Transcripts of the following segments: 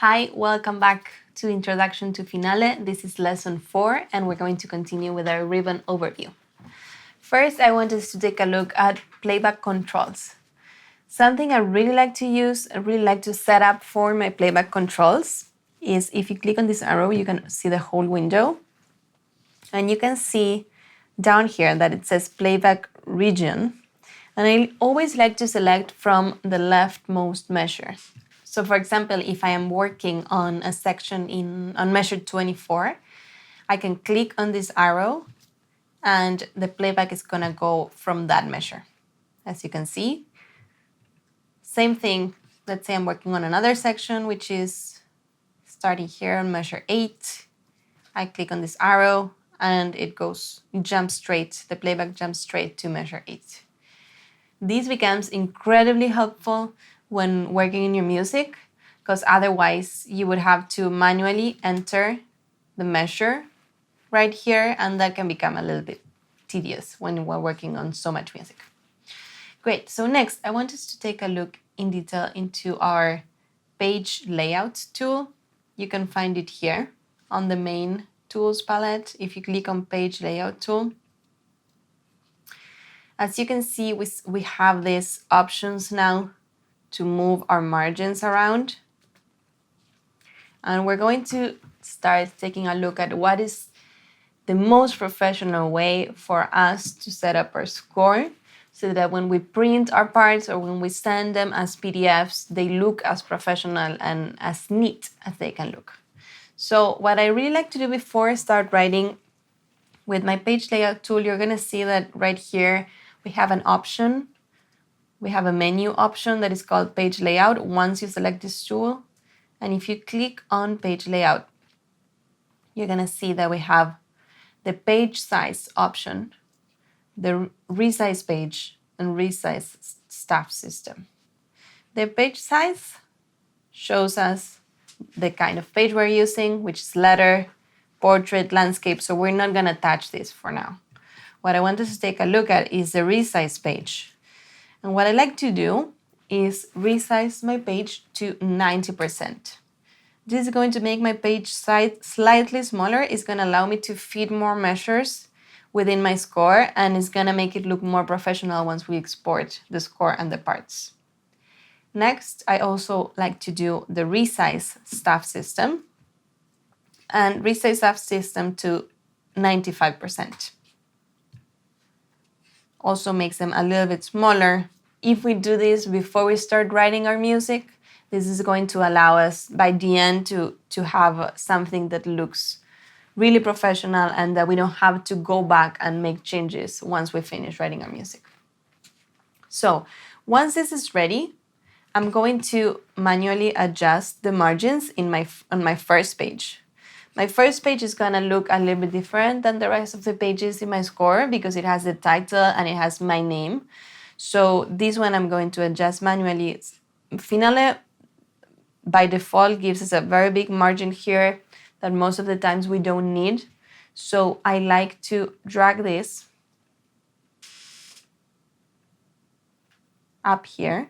Hi, welcome back to Introduction to Finale. This is lesson 4 and we're going to continue with our ribbon overview. First, I want us to take a look at playback controls. Something I really like to set up for my playback controls is if you click on this arrow, you can see the whole window. And you can see down here that it says playback region. And I always like to select from the leftmost measure. So for example, if I am working on a section on measure 24, I can click on this arrow and the playback is gonna go from that measure. As you can see, same thing. Let's say I'm working on another section, which is starting here on measure 8. I click on this arrow and the playback jumps straight to measure 8. This becomes incredibly helpful when working in your music, because otherwise you would have to manually enter the measure right here, and that can become a little bit tedious when we're working on so much music. Great, so next I want us to take a look in detail into our page layout tool. You can find it here on the main tools palette. If you click on page layout tool, as you can see, we have these options now to move our margins around. And we're going to start taking a look at what is the most professional way for us to set up our score so that when we print our parts or when we send them as PDFs, they look as professional and as neat as they can look. So what I really like to do before I start writing with my page layout tool, you're going to see that right here we have an option. We have a menu option that is called page layout once you select this tool. And if you click on page layout, you're going to see that we have the page size option, the resize page, and resize staff system. The page size shows us the kind of page we're using, which is letter, portrait, landscape. So we're not going to touch this for now. What I want us to take a look at is the resize page. And what I like to do is resize my page to 90%. This is going to make my page size slightly smaller. It's going to allow me to fit more measures within my score, and it's going to make it look more professional once we export the score and the parts. Next, I also like to do the resize staff system and resize staff system to 95%. Also makes them a little bit smaller. If we do this before we start writing our music, this is going to allow us by the end to have something that looks really professional and that we don't have to go back and make changes once we finish writing our music. So once this is ready, I'm going to manually adjust the margins on my first page. My first page is going to look a little bit different than the rest of the pages in my score because it has the title and it has my name. So this one I'm going to adjust manually. Finale, by default, gives us a very big margin here that most of the times we don't need. So I like to drag this up here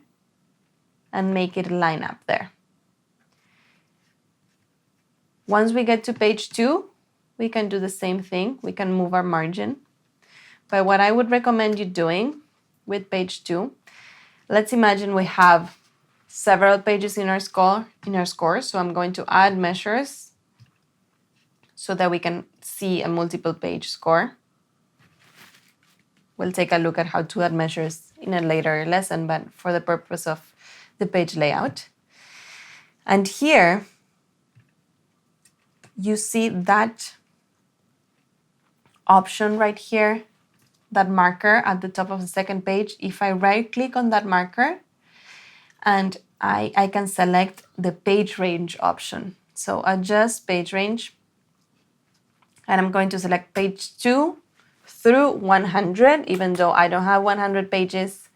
and make it line up there. Once we get to page 2, we can do the same thing. We can move our margin. But what I would recommend you doing with page 2, let's imagine we have several pages in our score. So I'm going to add measures so that we can see a multiple page score. We'll take a look at how to add measures in a later lesson, but for the purpose of the page layout. And here, you see that option right here, that marker at the top of the second page. If I right click on that marker and I can select the page range option. So adjust page range, and I'm going to select page 2 through 100. Even though I don't have 100 pages,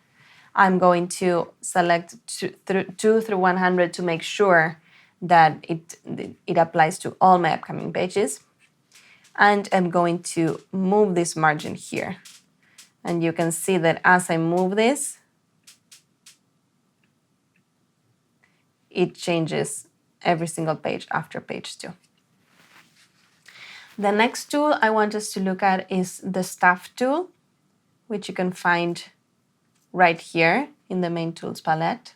I'm going to select 2 through 100 to make sure that it applies to all my upcoming pages. And I'm going to move this margin here. And you can see that as I move this, it changes every single page after page 2. The next tool I want us to look at is the Staff tool, which you can find right here in the main tools palette.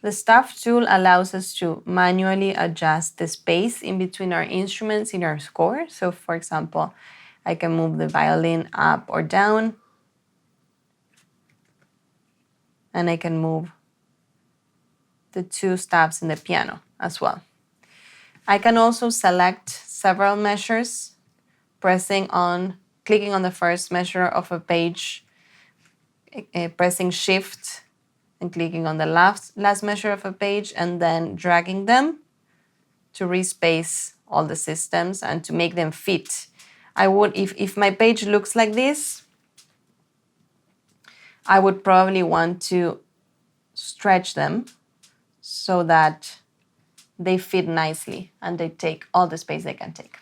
The Staff tool allows us to manually adjust the space in between our instruments in our score. So for example, I can move the violin up or down, and I can move the 2 staffs in the piano as well. I can also select several measures, clicking on the first measure of a page, pressing Shift and clicking on the last measure of a page, and then dragging them to respace all the systems and to make them fit. I would, if my page looks like this, I would probably want to stretch them so that they fit nicely and they take all the space they can take.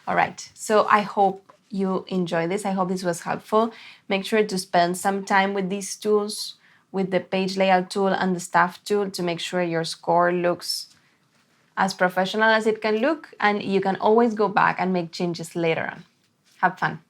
All right, so I hope you enjoy this. I hope this was helpful. Make sure to spend some time with these tools, with the page layout tool and the Staff tool, to make sure your score looks as professional as it can look, and you can always go back and make changes later on. Have fun.